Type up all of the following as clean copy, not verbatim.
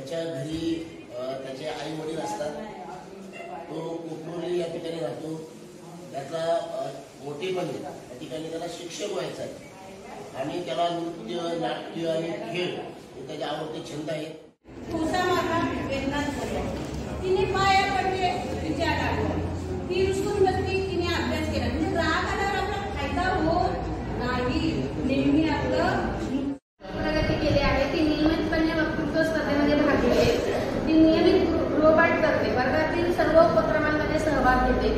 त्याच्या घरी त्याचे आई वडील असतात, तो कोकणोली या ठिकाणी राहतो, त्याचा मोठेपणी त्या ठिकाणी त्याला शिक्षक व्हायचा आहे आणि त्याला नृत्य, नाट्य आणि खेळ हे त्याचे आवडते छंद आहेत. तिने पाया पडले तिच्या ती रुसून बसली, तिने अभ्यास केला. म्हणजे राग आल्यावर आपला फायदा होत नाही. नेहमी आपलं प्रगती केली आहे. ती नियमितपणे वक्तृत्व स्पर्धेमध्ये भाग घेते. ती नियमित गृहपाठ करते. वर्गातील सर्व उपक्रमांमध्ये सहभाग घेते.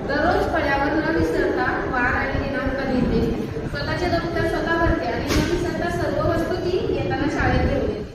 दररोज फळ्यावर न विसरता वार आणि दिनांक लिहिते. स्वतःचे दप्तर स्वतः भरते आणि न विसरता सर्व वस्तू ती येताना शाळेत घेऊन येते.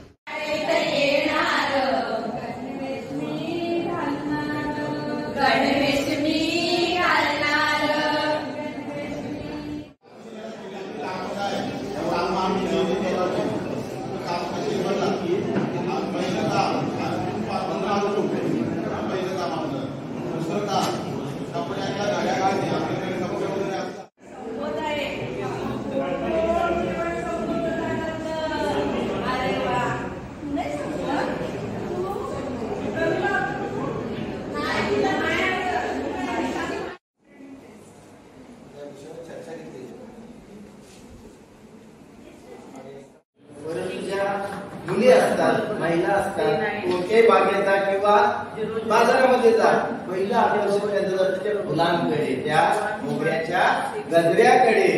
मुली असतात, महिला असतात, कोणत्याही बागेचा किंवा बाजारामध्ये जा, पहिलं आकर्षण त्यांचं फुलांकडे, त्या मोगऱ्याच्या गजऱ्याकडे.